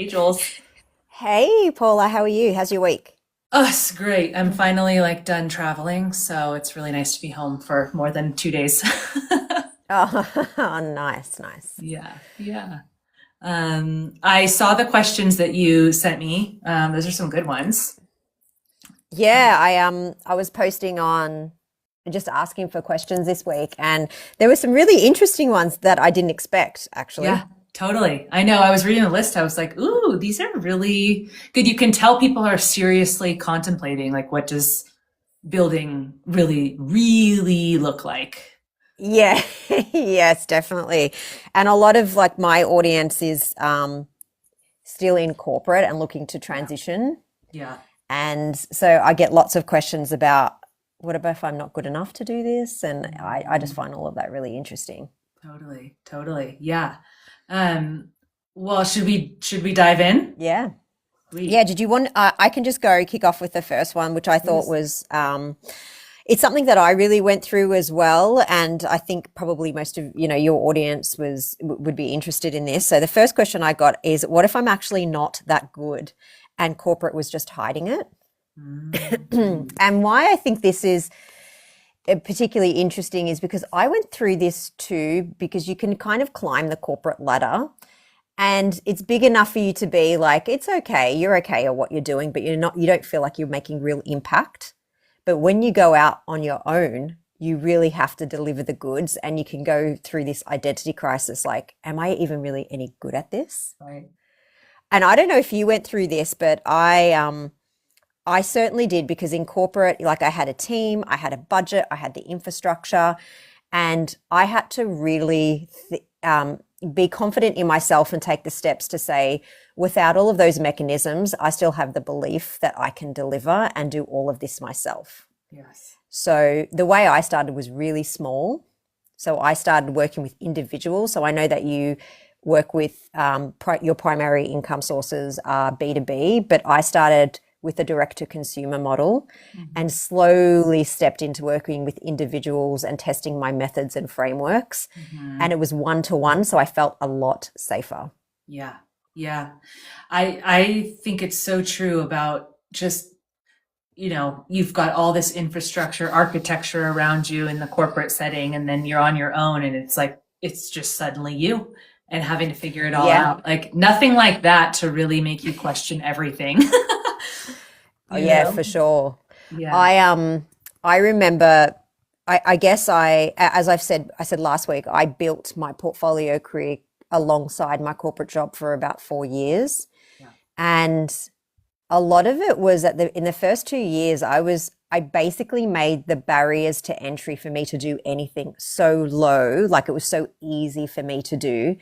Hey, Jules. Hey, Paula, how are you? How's your week? Oh, it's great. I'm finally done traveling, so it's really nice to be home for more than 2 days. Oh, nice, nice. Yeah, yeah. I saw the questions that you sent me. Those are some good ones. Yeah, I was posting on just asking for questions this week, and there were some really interesting ones that I didn't expect, Yeah, actually. totally. I know. I was reading the list. I was like, ooh, these are really good. You can tell people are seriously contemplating, like, what does building really, really look like? Yeah, yes, definitely. And a lot of like my audience is still in corporate and looking to Yeah, transition. yeah. And so I get lots of questions about what about if I'm not good enough to do this? And I just Mhm. find all of that really interesting. Totally, totally. Yeah. Um, well, should we dive in? Yeah. Yeah, Sweet. did you want? I can just go kick off with the first one, which I thought Please. was it's something that I really went through as well, and I think probably most of your audience would be interested in this. So the first question I got is, what if I'm actually not that good, and corporate was just hiding it? Mm, And why I think this is particularly interesting is because I went through this too, because you can kind of climb the corporate ladder and it's big enough for you to be like, it's okay, you're okay at what you're doing, but you don't feel like you're making real impact. But when you go out on your own, you really have to deliver the goods and you can go through this identity crisis like, am I even really any good at this? right. And I don't know if you went through this, but I certainly did because in corporate, like I had a team, I had a budget, I had the infrastructure, and I had to really be confident in myself and take the steps to say, without all of those mechanisms, I still have the belief that I can deliver and do all of this myself. Yes. So the way I started was really small. So I started working with individuals. So I know that you work with your primary income sources are B2B, but I started with a direct to consumer model Hmm. and slowly stepped into working with individuals and testing my methods and frameworks. And Hmm. it was one to one. So I felt a lot safer. Yeah. Yeah. I think it's so true about just, you've got all this infrastructure, architecture around you in the corporate setting, and then you're on your own, and it's like it's just suddenly you and having to figure it all Yeah. out. Like nothing like that to really make you question everything. Oh, You yeah, know? for sure. Yeah. I remember I guess as I said last week, I built my portfolio career alongside my corporate job for about 4 years. Yeah. And a lot of it was in the first 2 years, I basically made the barriers to entry for me to do anything so low, like it was so easy for me to do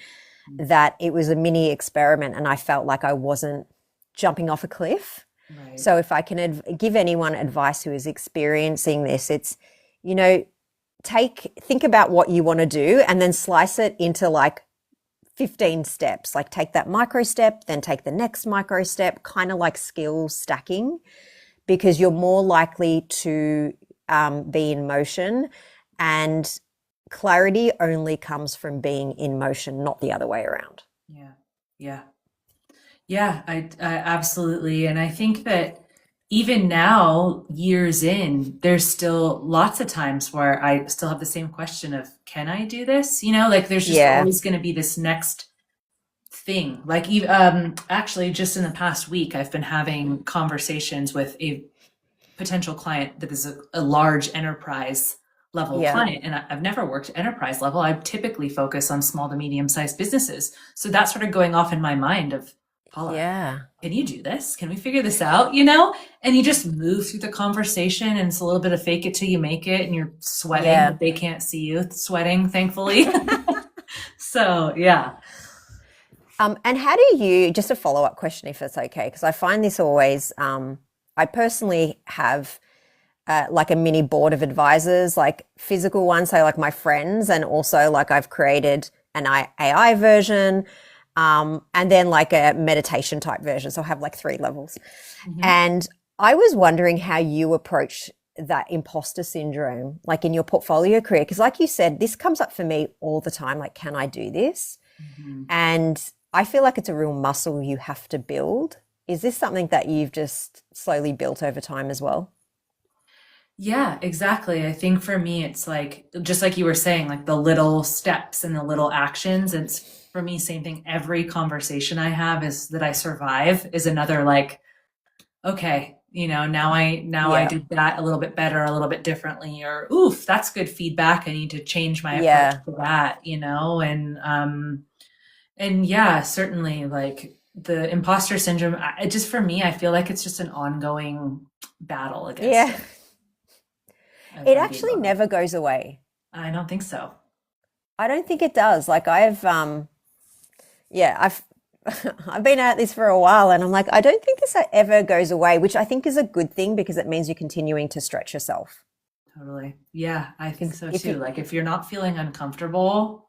that it was a mini experiment and I felt like I wasn't jumping off a cliff. Right. So if I can give anyone advice who is experiencing this, it's, you know, think about what you want to do and then slice it into like 15 steps. Like take that micro step, then take the next micro step, kind of like skill stacking, because you're more likely to be in motion. And clarity only comes from being in motion, not the other way around. Yeah. Yeah. Yeah, I absolutely. And I think that even now, years in, there's still lots of times where I still have the same question of, can I do this? Like there's just Yeah. always going to be this next thing. Like actually just in the past week, I've been having conversations with a potential client that is a large enterprise level Yeah. client. And I've never worked enterprise level. I typically focus on small to medium sized businesses. So that's sort of going off in my mind of, Paula, Yeah. can you do this? Can we figure this out? And you just move through the conversation and it's a little bit of fake it till you make it and you're sweating, Yeah. but they can't see you sweating, thankfully. So yeah. And how do you, just a follow up question, if it's okay, because I find this always, I personally have like a mini board of advisors, like physical ones, so like my friends, and also like I've created an AI version, and then like a meditation type version. So I have like three levels. Mhm. And I was wondering how you approach that imposter syndrome, like in your portfolio career. Because, like you said, this comes up for me all the time like, can I do this? Mhm. And I feel like it's a real muscle you have to build. Is this something that you've just slowly built over time as well? Yeah, exactly. I think for me, it's like, just like you were saying, like the little steps and the little actions. It's for me, same thing. Every conversation I have is that I survive is another like, okay, now I Yeah. did that a little bit better, a little bit differently, or oof, that's good feedback. I need to change my approach Yeah. to that, and yeah, certainly like the imposter syndrome, it just for me, I feel like it's just an ongoing battle against Yeah. it, if It I'm being actually honest. never goes away. I don't think so. I don't think it does. Like I've yeah, I've I've been at this for a while and I'm like, I don't think this ever goes away, which I think is a good thing because it means you're continuing to stretch yourself. Totally. Yeah, I think Because so if too. you, Like if you're not feeling uncomfortable,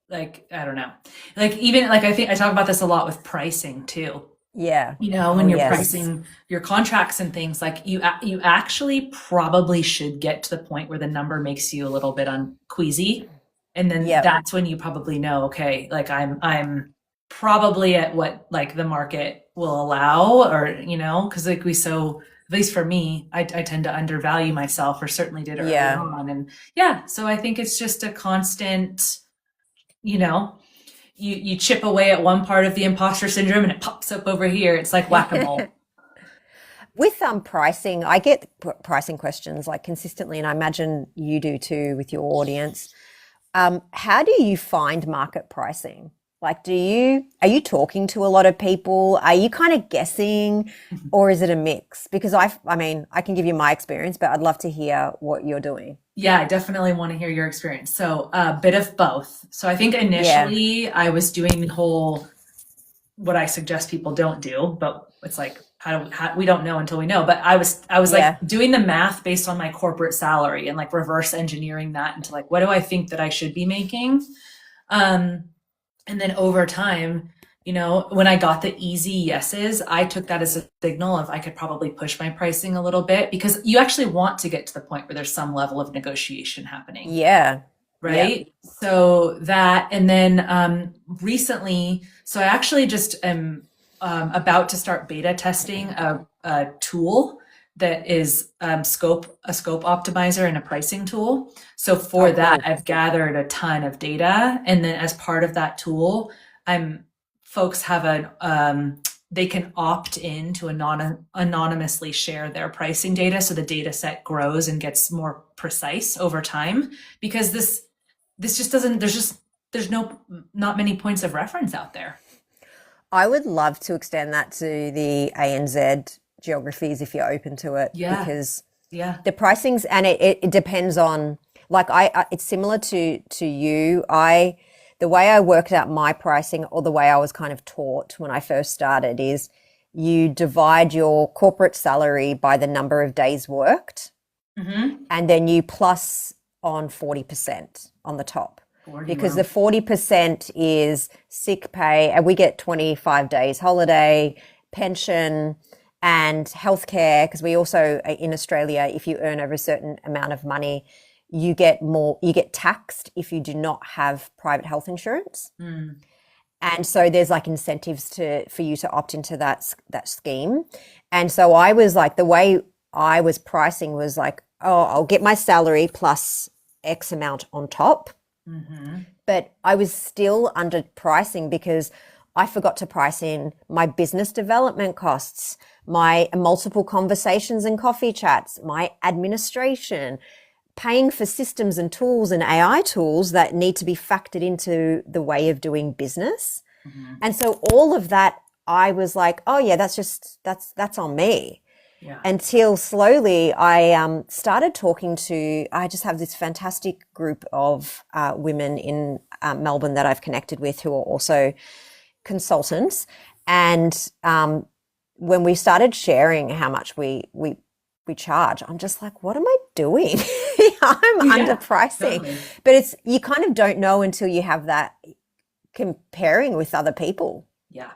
like I don't know. Like even like I think I talk about this a lot with pricing too. yeah. When Oh, you're yes. pricing your contracts and things, like you actually probably should get to the point where the number makes you a little bit queasy, and then Yep. that's when you probably know, okay, like I'm probably at what like the market will allow, or because like at least for me, I tend to undervalue myself, or certainly did early Yeah. on, and yeah, so I think it's just a constant, you know you chip away at one part of the imposter syndrome and it pops up over here. It's like whack-a-mole. With pricing, I get pricing questions like consistently, and I imagine you do too with your audience. How do you find market pricing? Like, are you talking to a lot of people? Are you kind of guessing, or is it a mix? Because I mean, I can give you my experience, but I'd love to hear what you're doing. Yeah, I definitely want to hear your experience. So a bit of both. So I think Yeah, initially I was doing the whole what I suggest people don't do, but it's like how we don't know until we know. But I was like yeah, doing the math based on my corporate salary and like reverse engineering that into like what do I think that I should be making. Um, And then over time, when I got the easy yeses, I took that as a signal of I could probably push my pricing a little bit, because you actually want to get to the point where there's some level of negotiation happening, yeah, yeah. right? So that, and then recently, so I actually just am about to start beta testing a tool that is a scope optimizer and a pricing tool. So for Oh, that, cool. I've gathered a ton of data, and then as part of that tool, I'm folks have they can opt in to anonymously share their pricing data, so the data set grows and gets more precise over time, because this just doesn't there's not many points of reference out there. I would love to extend that to the ANZ geographies if you're open to it, Yeah, because yeah. the pricings and it depends on like it's similar to you. The way I worked out my pricing, or the way I was kind of taught when I first started, is you divide your corporate salary by the number of days worked, Mm-hmm. and then you plus on 40% on the top. 40, Because the wow. 40% is sick pay, and we get 25 days holiday, pension, and healthcare. Because we also, in Australia, if you earn over a certain amount of money, you get taxed if you do not have private health insurance. Mm. And so there's like incentives for you to opt into that scheme. And so I was like, the way I was pricing was like, oh, I'll get my salary plus X amount on top. Mm-hmm. But I was still underpricing because I forgot to price in my business development costs, my multiple conversations and coffee chats, my administration, paying for systems and tools and AI tools that need to be factored into the way of doing business. Mm-hmm. And so all of that, I was like, oh yeah, that's on me. Yeah. Until slowly I started talking to, I just have this fantastic group of women in Melbourne that I've connected with who are also consultants. And when we started sharing how much we charge, I'm just like, what am I doing? I'm Yeah, underpricing. totally. But it's, you kind of don't know until you have that comparing with other people. Yeah.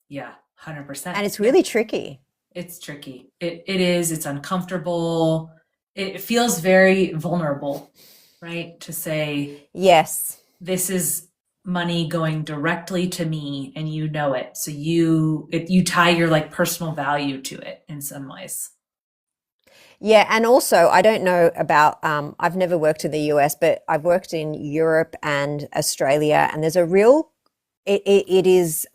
Yeah. 100%. And it's Yeah. really tricky. It's tricky. It is, it's uncomfortable. It feels very vulnerable, right? To say, Yes. this is money going directly to me and you know it. So you tie your like personal value to it in some ways. Yeah, and also I don't know about I've never worked in the US, but I've worked in Europe and Australia, and there's a real it is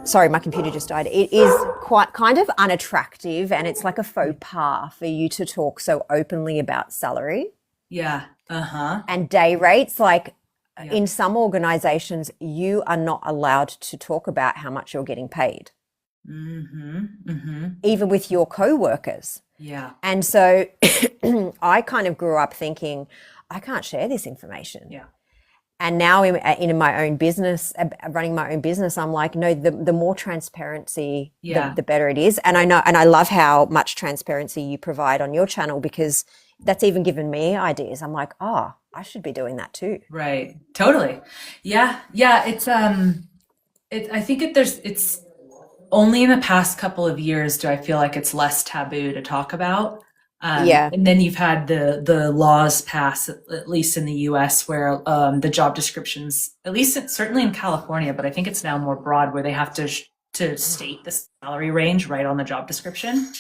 sorry, my computer just died. It is quite kind of unattractive, and it's like a faux pas for you to talk so openly about salary Yeah. Uh-huh. and day rates. Like Yeah. in some organizations, you are not allowed to talk about how much you're getting paid, Mm-hmm. Mm-hmm. even with your coworkers. Yeah. And so I kind of grew up thinking, I can't share this information. Yeah. And now in my own business, running my own business, I'm like, no, the more transparency, Yeah. the better it is. And I know, and I love how much transparency you provide on your channel, because that's even given me ideas. I'm like, oh, I should be doing that too. Right. Totally. Yeah. Yeah. I think it's only in the past couple of years do I feel like it's less taboo to talk about. Yeah. And then you've had the laws pass, at least in the US, where the job descriptions, at least certainly in California, but I think it's now more broad, where they have to state the salary range right on the job description.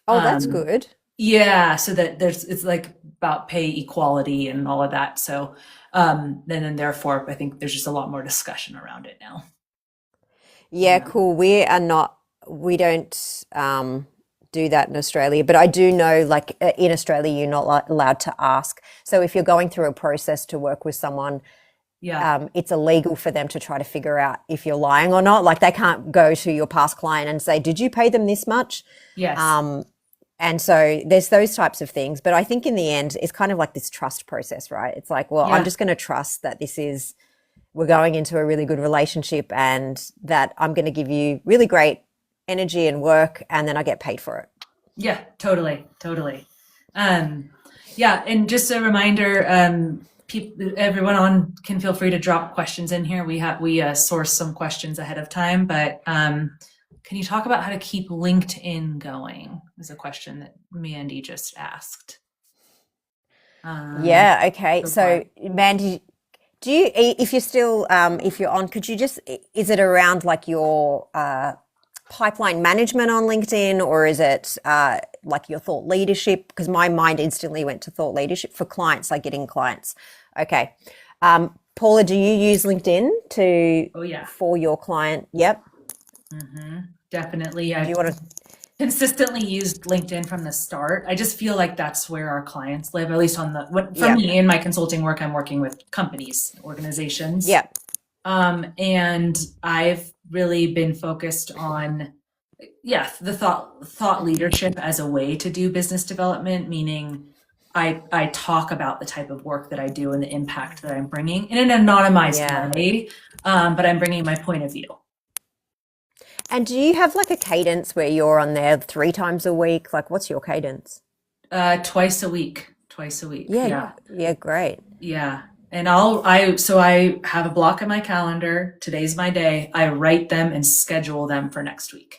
Oh, that's Um, good. yeah, so that it's like about pay equality and all of that. So then therefore, I think there's just a lot more discussion around it now. Yeah, cool. We don't do that in Australia, but I do know, like in Australia, you're not allowed to ask. So if you're going through a process to work with someone, Yeah. it's illegal for them to try to figure out if you're lying or not. Like they can't go to your past client and say, "Did you pay them this much?" Yes. And so there's those types of things. But I think in the end, it's kind of like this trust process, right? It's like, well, Yeah. I'm just going to trust that we're going into a really good relationship, and that I'm going to give you really great energy and work, and then I get paid for it. Yeah, totally, totally. Yeah, and just a reminder, everyone on can feel free to drop questions in here. We source some questions ahead of time, but can you talk about how to keep LinkedIn going? Is a question that Mandy just asked. Yeah. Okay. So, Mandy, do you, if you're still, if you're on, could you just, is it around like your pipeline management on LinkedIn, or is it like your thought leadership? Because my mind instantly went to thought leadership for clients, like getting clients. Okay. Paula, do you use LinkedIn Oh yeah, for your client? Yep. definitely. Do I've you want to? consistently used LinkedIn from the start. I just feel like that's where our clients live, at least for Yeah. me in my consulting work, I'm working with companies, organizations. Yep. And I've really been focused on, the thought leadership as a way to do business development, meaning I talk about the type of work that I do and the impact that I'm bringing in an anonymized way, but I'm bringing my point of view. And do you have like a cadence where you're on there 3 times a week? Like, what's your cadence? Twice a week. Yeah. Yeah. Great. Yeah. And I have a block in my calendar. Today's my day. I write them and schedule them for next week.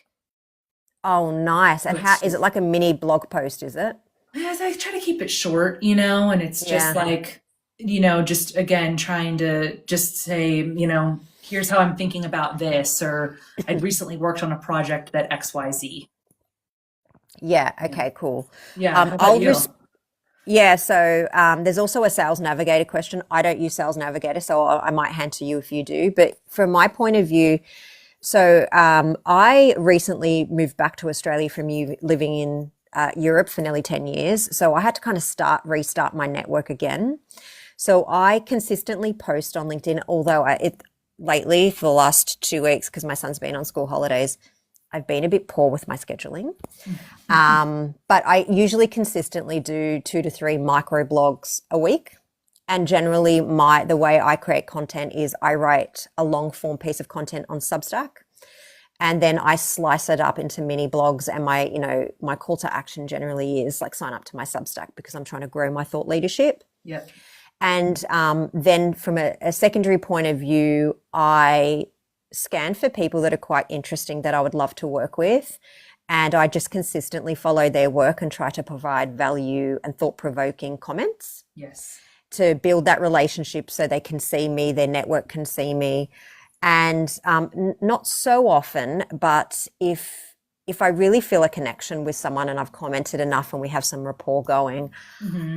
Oh, nice. And how is it, like a mini blog post, is it? Yes, I try to keep it short, and it's just like, just again, trying to just say, here's how I'm thinking about this, or I recently worked on a project that XYZ. Yeah. Okay, cool. Yeah. How about you? Yeah, so there's also a Sales Navigator question. I don't use Sales Navigator, so I might hand to you if you do. But from my point of view, so I recently moved back to Australia from living in Europe for nearly 10 years. So I had to kind of restart my network again. So I consistently post on LinkedIn, although lately for the last 2 weeks, because my son's been on school holidays, I've been a bit poor with my scheduling. But I usually consistently do 2 to 3 micro blogs a week. And generally the way I create content is I write a long form piece of content on Substack, and then I slice it up into mini blogs. And my call to action generally is like, sign up to my Substack, because I'm trying to grow my thought leadership. Yep. And then from a secondary point of view, I scan for people that are quite interesting that I would love to work with. And I just consistently follow their work and try to provide value and thought-provoking comments. Yes. to build that relationship so they can see me, their network can see me. And not so often, but if I really feel a connection with someone and I've commented enough and we have some rapport going,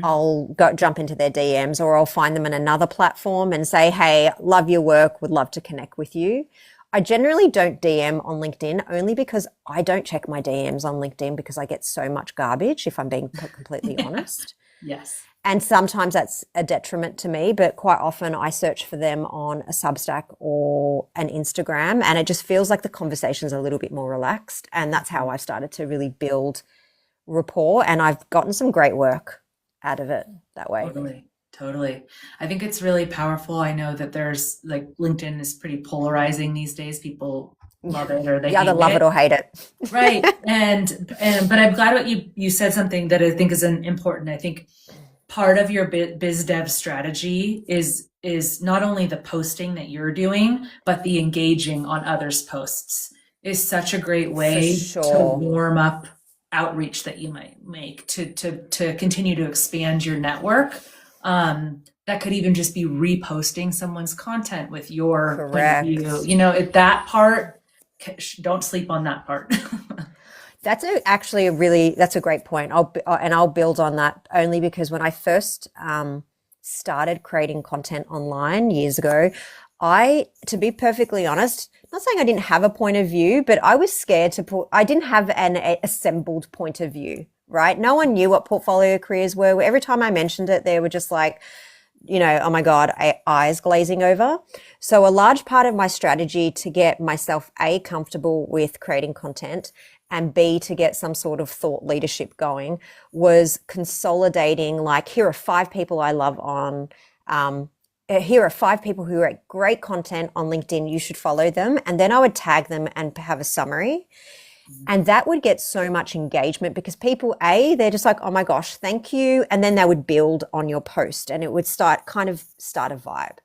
I'll go jump into their DMs, or I'll find them in another platform and say, hey, love your work, would love to connect with you. I generally don't DM on LinkedIn, only because I don't check my DMs on LinkedIn because I get so much garbage, if I'm being completely honest. Yes. And sometimes that's a detriment to me, but quite often I search for them on a Substack or an Instagram, and it just feels like the conversation's a little bit more relaxed. And that's how I've started to really build rapport, and I've gotten some great work out of it that way. Totally. I think it's really powerful. I know that there's like LinkedIn is pretty polarizing these days. People love it or they either love it or hate it. Right. But I'm glad what you said something that I think is important. I think part of your biz dev strategy is not only the posting that you're doing, but the engaging on others' posts is such a great way to warm up outreach that you might make to continue to expand your network. That could even just be reposting someone's content with your point of view. You know, that part, don't sleep on that part. That's actually that's a great point. I'll build on that only because when I first started creating content online years ago, to be perfectly honest, not saying I didn't have a point of view, but I was scared I didn't have an assembled point of view, right? No one knew what portfolio careers were. Every time I mentioned it, they were just like, you know, oh my God, eyes glazing over. So a large part of my strategy to get myself comfortable with creating content, and B, to get some sort of thought leadership going, was consolidating, like, here are 5 people I love on, here are 5 people who are great content on LinkedIn. You should follow them. And then I would tag them and have a summary. And that would get so much engagement because people, they're just like, oh my gosh, thank you. And then they would build on your post and it would start a vibe.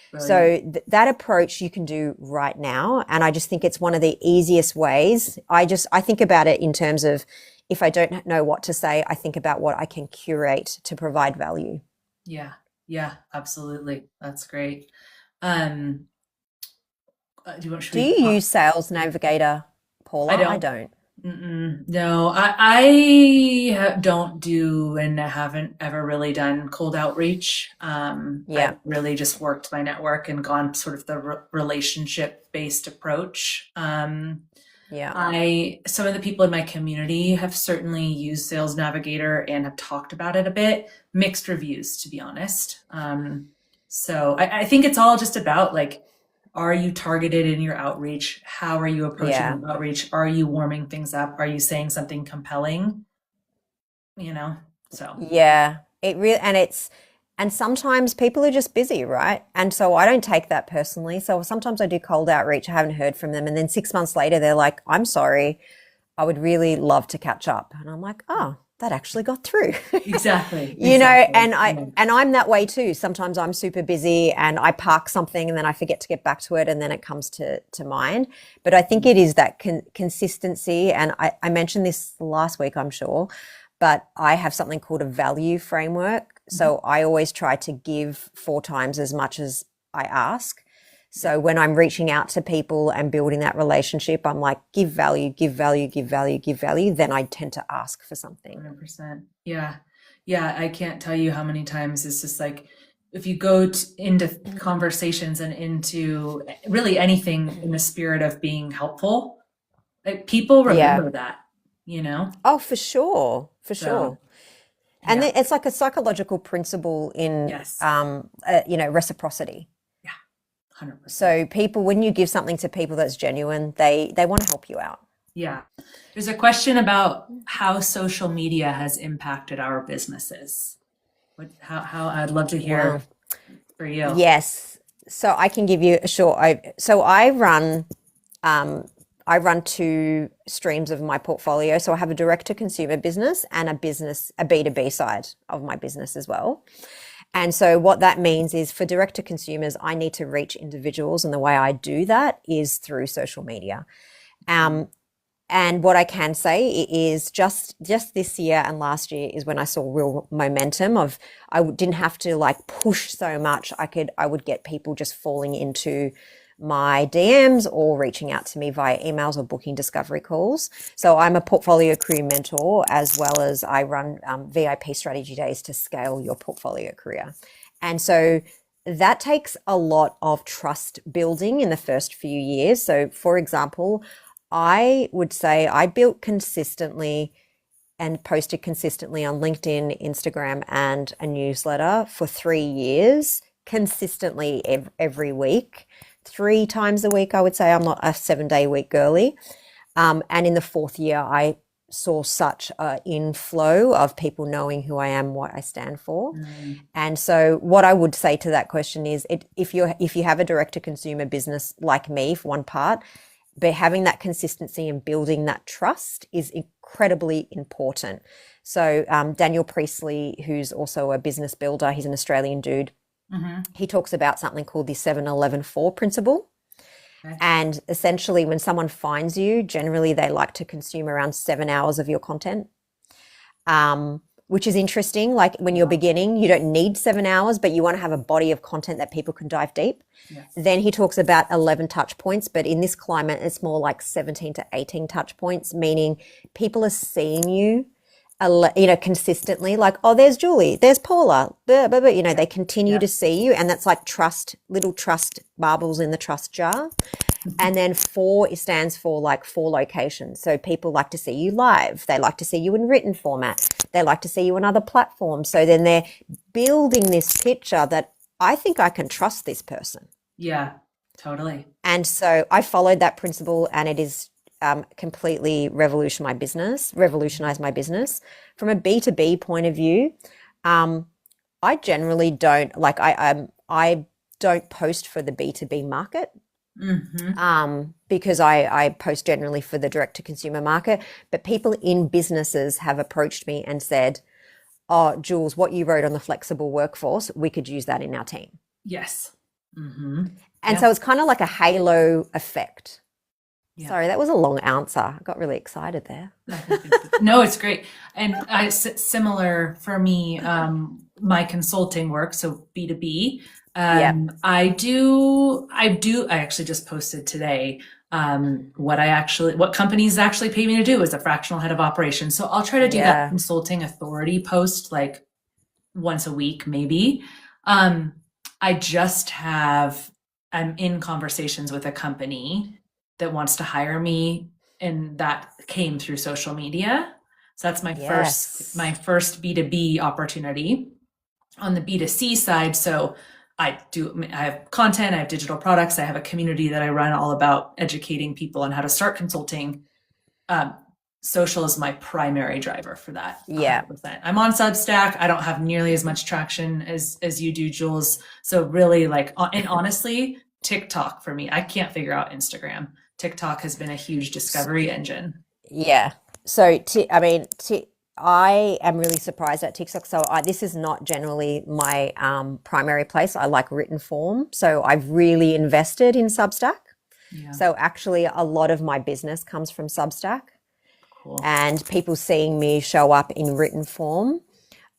Brilliant. So that approach you can do right now. And I just think it's one of the easiest ways. I think about it in terms of, if I don't know what to say, I think about what I can curate to provide value. Yeah, absolutely. That's great. Do you use Sales Navigator, Paula? I don't. No, I don't do and haven't ever really done cold outreach. I've really just worked my network and gone sort of the relationship-based approach. Some of the people in my community have certainly used Sales Navigator and have talked about it a bit. Mixed reviews, to be honest. So I think it's all just about, like, are you targeted in your outreach? How are you approaching your outreach? Are you warming things up? Are you saying something compelling? You know, so. Yeah, and sometimes people are just busy, right? And so I don't take that personally. So sometimes I do cold outreach. I haven't heard from them. And then 6 months later, they're like, I'm sorry, I would really love to catch up. And I'm like, oh, that actually got through. Exactly. You know, and I'm that way too. Sometimes I'm super busy and I park something and then I forget to get back to it and then it comes to mind. But I think it is that consistency. And I mentioned this last week, I'm sure, but I have something called a value framework. So I always try to give 4 times as much as I ask. So when I'm reaching out to people and building that relationship, I'm like, give value, give value, give value, give value. Then I tend to ask for something. 100%. Yeah. I can't tell you how many times it's just like, if you go into conversations and into really anything in the spirit of being helpful, like, people remember that, you know? Oh, for sure. And it's like a psychological principle in, reciprocity. 100%. So people, when you give something to people that's genuine, they want to help you out. Yeah. There's a question about how social media has impacted our businesses. How I'd love to hear for you. Yes. So I can give you a short. I run 2 streams of my portfolio. So I have a direct to consumer business and a B2B side of my business as well. And so what that means is, for direct to consumers, I need to reach individuals. And the way I do that is through social media. And what I can say is just this year and last year is when I saw real momentum of, I didn't have to like push so much. I would get people just falling into my DMs or reaching out to me via emails or booking discovery calls. So I'm a portfolio career mentor, as well as I run VIP strategy days to scale your portfolio career. And so that takes a lot of trust building in the first few years. So for example, I would say I built consistently and posted consistently on LinkedIn, Instagram, and a newsletter for 3 years, consistently every week, 3 times a week. I would say I'm not a 7-day week girly. And in the 4th year, I saw such an inflow of people knowing who I am, what I stand for. And so what I would say to that question is, if you have a direct to consumer business like me, for one part, but having that consistency and building that trust is incredibly important. So Daniel Priestley, who's also a business builder, he's an Australian dude. He talks about something called the 7-11-4 principle. Okay. And essentially when someone finds you, generally they like to consume around 7 hours of your content. Which is interesting. Like when you're beginning, you don't need 7 hours, but you want to have a body of content that people can dive deep. Yes. Then he talks about 11 touch points, but in this climate, it's more like 17 to 18 touch points, meaning people are seeing you, consistently, like, oh, there's Julie, there's Paula, blah, blah, blah. They continue to see you. And that's like little trust marbles in the trust jar. And then 4 stands for like 4 locations. So people like to see you live. They like to see you in written format. They like to see you on other platforms. So then they're building this picture that I think I can trust this person. Yeah, totally. And so I followed that principle, and it is completely revolutionized my business. From a B2B point of view, I generally don't like, I don't post for the B2B market. Because I post generally for the direct to consumer market, but people in businesses have approached me and said, oh, Jules, what you wrote on the flexible workforce, we could use that in our team. Yes. And so it's kind of like a halo effect. Yeah. Sorry, that was a long answer. I got really excited there. No, it's great. And similar for me, my consulting work, so B2B, I actually just posted today what companies actually pay me to do as a fractional head of operations. So I'll try to do that consulting authority post like once a week, maybe. I'm in conversations with a company that wants to hire me, and that came through social media. So that's my first B2B opportunity. On the B2C side, so I have content, I have digital products, I have a community that I run all about educating people on how to start consulting. Social is my primary driver for that. 100%. I'm on Substack. I don't have nearly as much traction as you do, Jules. So really and honestly, TikTok for me, I can't figure out Instagram. TikTok has been a huge discovery engine. Yeah. So, I am really surprised at TikTok. So this is not generally my primary place. I like written form. So I've really invested in Substack. Yeah. So actually a lot of my business comes from Substack. Cool. And people seeing me show up in written form.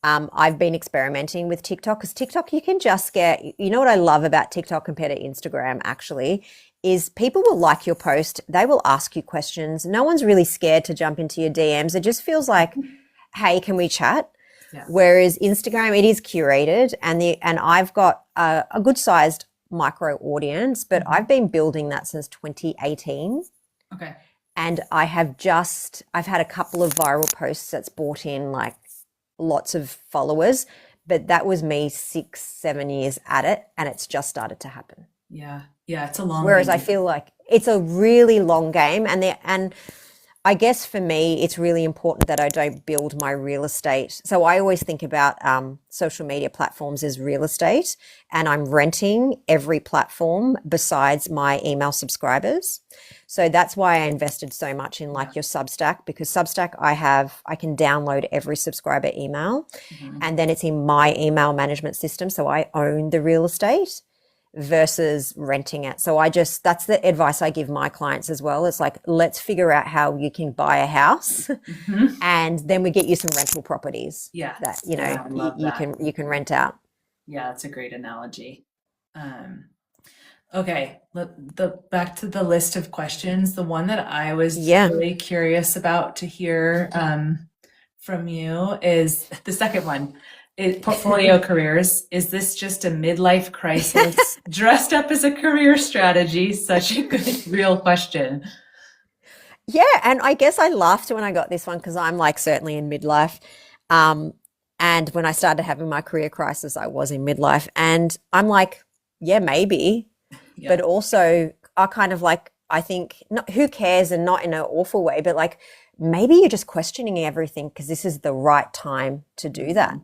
I've been experimenting with TikTok, because TikTok, you can just get, what I love about TikTok compared to Instagram actually is people will like your post. They will ask you questions. No one's really scared to jump into your DMs. It just feels like, hey, can we chat? Yeah. Whereas Instagram, it is curated, and I've got a good sized micro audience, but I've been building that since 2018. Okay. And I've had a couple of viral posts that's brought in like lots of followers, but that was me 6-7 years at it, and it's just started to happen. Yeah. Yeah. It's a long Whereas game. I feel like it's a really long game, and I guess for me, it's really important that I don't build my real estate. So I always think about social media platforms as real estate, and I'm renting every platform besides my email subscribers. So that's why I invested so much in your Substack, because Substack I can download every subscriber email, and then it's in my email management system. So I own the real estate. versus renting it. So that's the advice I give my clients as well. It's like, let's figure out how you can buy a house and then we get you some rental properties that, I love that. you can rent out. Yeah, that's a great analogy. Okay, back to the list of questions. The one that I was really curious about to hear from you is the second one. Portfolio careers. Is this just a midlife crisis dressed up as a career strategy? Such a good, real question. Yeah, and I guess I laughed when I got this one because I'm like certainly in midlife. And when I started having my career crisis, I was in midlife. And I'm like, yeah, maybe. Yeah. But also I kind of like, I think, not, who cares, and not in an awful way, but like maybe you're just questioning everything because this is the right time to do that.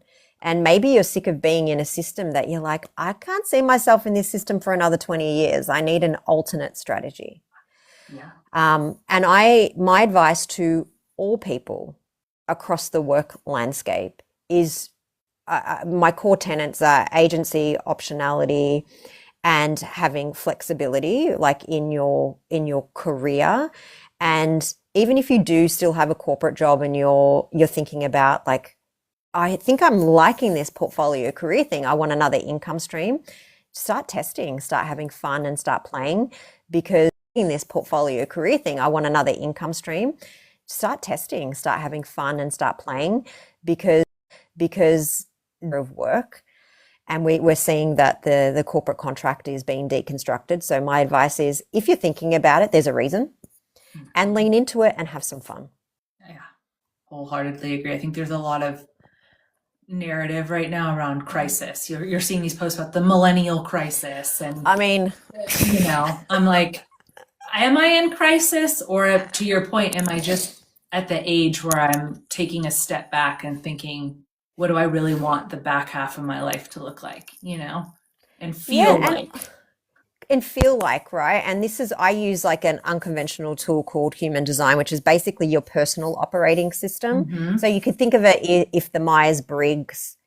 And maybe you're sick of being in a system that you're like, I can't see myself in this system for another 20 years. I need an alternate strategy. Yeah. And my advice to all people across the work landscape is my core tenets are agency, optionality, and having flexibility, like in your career. And even if you do still have a corporate job and you're thinking about like, I think I'm liking this portfolio career thing, I want another income stream, start testing, start having fun and start playing. Because in this portfolio career thing, I want another income stream, start testing, start having fun and start playing, because of work. And we're seeing that the corporate contract is being deconstructed. So my advice is, if you're thinking about it, there's a reason, and lean into it and have some fun. Yeah, wholeheartedly agree. I think there's a lot of narrative right now around crisis. You're seeing these posts about the millennial crisis, and I mean, I'm like, am I in crisis, or to your point, am I just at the age where I'm taking a step back and thinking, what do I really want the back half of my life to look like, and feel like. And feel like, right? And I use like an unconventional tool called human design, which is basically your personal operating system. Mm-hmm. So you could think of it, if Myers-Briggs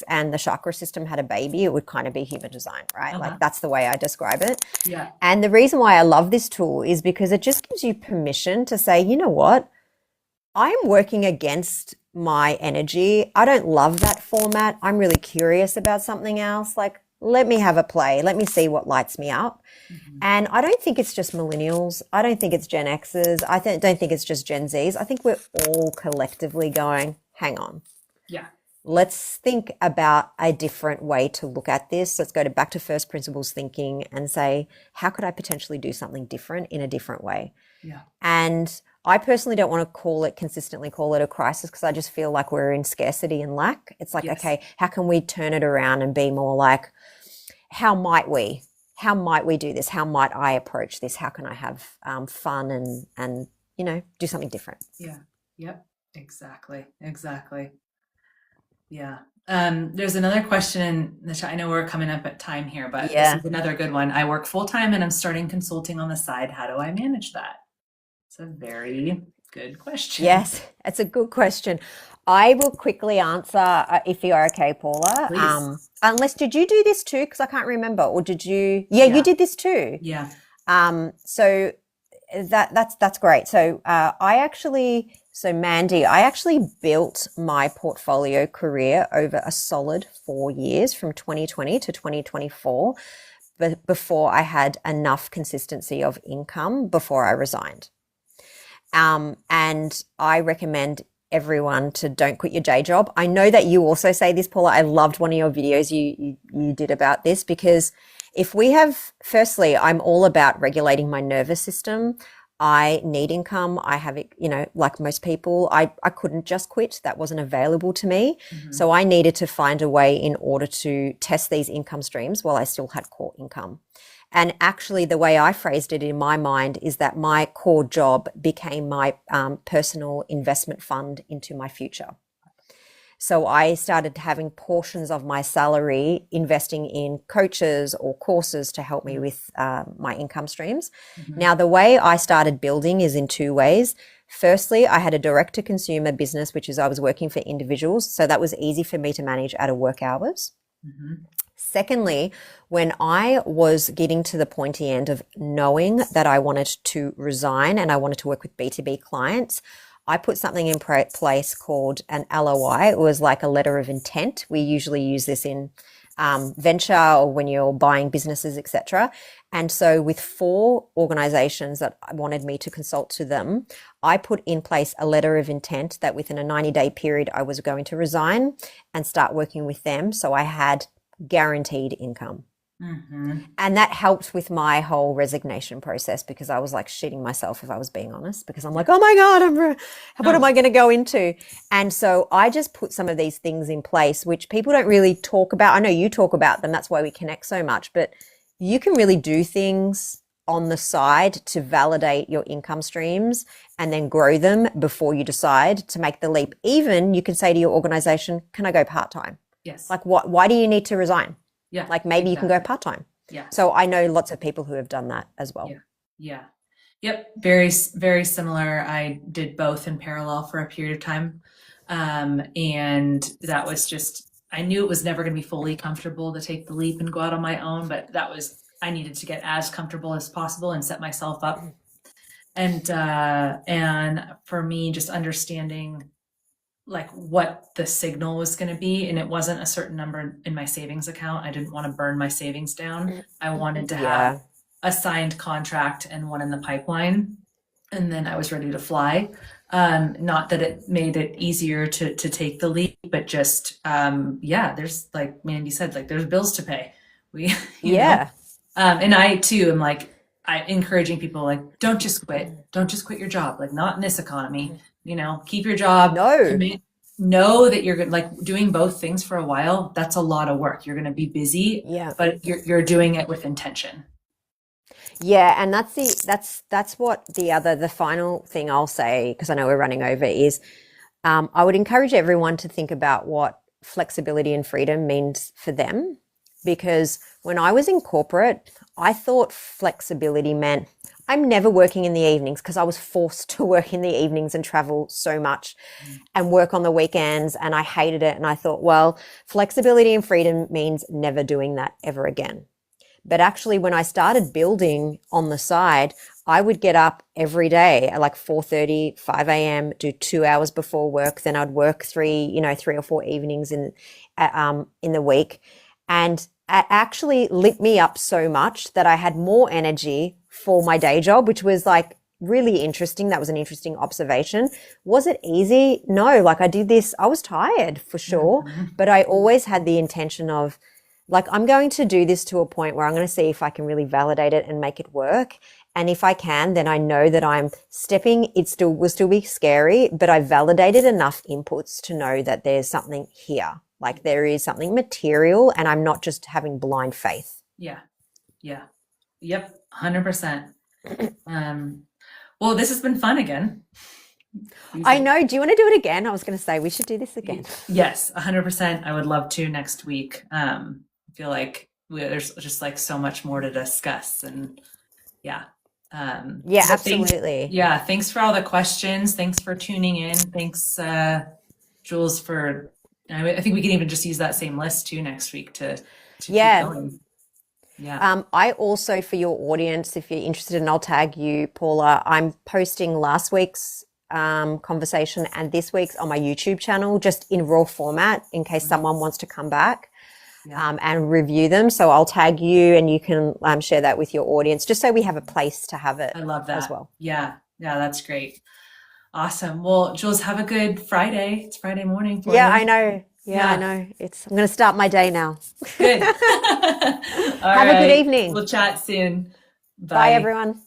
and the chakra system had a baby, it would kind of be human design, right? Like that's the way I describe it. Yeah. And the reason why I love this tool is because it just gives you permission to say, you know what? I'm working against my energy. I don't love that format. I'm really curious about something else. Like, let me have a play. Let me see what lights me up. Mm-hmm. And I don't think it's just millennials. I don't think it's Gen Xers. I don't think it's just Gen Zs. I think we're all collectively going, hang on. Yeah. Let's think about a different way to look at this. Let's go back to first principles thinking and say, how could I potentially do something different in a different way? Yeah. And I personally don't want to consistently call it a crisis, because I just feel like we're in scarcity and lack. It's like, okay, how can we turn it around and be more like, how might we do this? How might I approach this? How can I have fun and do something different? Yeah. Yep. Exactly. Yeah. There's another question in the chat. I know we're coming up at time here, but this is another good one. I work full time and I'm starting consulting on the side. How do I manage that? It's a very good question. Yes, it's a good question. I will quickly answer if you're okay, Paula. Please. Unless, did you do this too? Because I can't remember. Or did you? Yeah, you did this too. Yeah. So that's great. So Mandy, I actually built my portfolio career over a solid 4 years, from 2020 to 2024, before I had enough consistency of income before I resigned. And I recommend everyone to don't quit your day job. I know that you also say this, Paula. I loved one of your videos you did about this, because firstly, I'm all about regulating my nervous system. I need income. I have it, like most people, I couldn't just quit. That wasn't available to me. Mm-hmm. So I needed to find a way in order to test these income streams while I still had core income. And actually, the way I phrased it in my mind is that my core job became my personal investment fund into my future. So I started having portions of my salary investing in coaches or courses to help me with my income streams. Mm-hmm. Now, the way I started building is in 2 ways. Firstly, I had a direct-to-consumer business, which is I was working for individuals. So that was easy for me to manage out of work hours. Mm-hmm. Secondly, when I was getting to the pointy end of knowing that I wanted to resign and I wanted to work with B2B clients, I put something in place called an LOI. It was like a letter of intent. We usually use this in venture or when you're buying businesses, etc. And so with 4 organizations that wanted me to consult to them, I put in place a letter of intent that within a 90-day period, I was going to resign and start working with them. So I had guaranteed income. And that helped with my whole resignation process because I was like shitting myself if I was being honest, because I'm like, oh my God, what am I going to go into? And so I just put some of these things in place, which people don't really talk about. I know you talk about them. That's why we connect so much, but you can really do things on the side to validate your income streams and then grow them before you decide to make the leap. Even you can say to your organization, can I go part-time? Yes. Like why do you need to resign? Yeah. Like maybe you can go part-time. Yeah. So I know lots of people who have done that as well. Yeah. Yeah. Yep. Very, very similar. I did both in parallel for a period of time. And that was just, I knew it was never going to be fully comfortable to take the leap and go out on my own, but I needed to get as comfortable as possible and set myself up. And for me, just understanding like what the signal was going to be. And it wasn't a certain number in my savings account. I didn't want to burn my savings down. I wanted to have a signed contract and one in the pipeline. And then I was ready to fly. Not that it made it easier to take the leap, but just, there's like Mandy said, like there's bills to pay. You know? And I too am like, encouraging people like, don't just quit your job. Like not in this economy, keep your job. Know that you're like doing both things for a while. That's a lot of work. You're going to be busy, but you're doing it with intention. Yeah. And that's what the final thing I'll say, because I know we're running over, is I would encourage everyone to think about what flexibility and freedom means for them. Because when I was in corporate, I thought flexibility meant I'm never working in the evenings because I was forced to work in the evenings and travel so much and work on the weekends, and I hated it. And I thought, well, flexibility and freedom means never doing that ever again. But actually, when I started building on the side, I would get up every day at like 4:30, 5 a.m., do 2 hours before work. Then I'd work 3 or 4 evenings in the week. And it actually lit me up so much that I had more energy for my day job, which was like really interesting. That was an interesting observation. Was it easy? No, like I did this. I was tired for sure, but I always had the intention of like, I'm going to do this to a point where I'm going to see if I can really validate it and make it work. And if I can, then I know that I'm stepping, will still be scary, but I validated enough inputs to know that there's something here. Like there is something material and I'm not just having blind faith. Yeah. Yeah. Yep. 100%. Well, this has been fun again. I know. Do you want to do it again? I was going to say we should do this again. Yes, 100%. I would love to next week. I feel like there's just like so much more to discuss, and absolutely. Thanks for all the questions. Thanks for tuning in. Thanks, Jules, for. I think we can even just use that same list too next week to keep going. Yeah. I also, for your audience, if you're interested, and I'll tag you, Paula, I'm posting last week's conversation and this week's on my YouTube channel, just in raw format in case someone wants to come back and review them. So I'll tag you and you can share that with your audience, just so we have a place to have it. I love that as well. Yeah, that's great. Awesome. Well, Jules, have a good Friday. It's Friday morning for you. I know. I know. I'm going to start my day now. Good. Have a good evening. We'll chat soon. Bye everyone.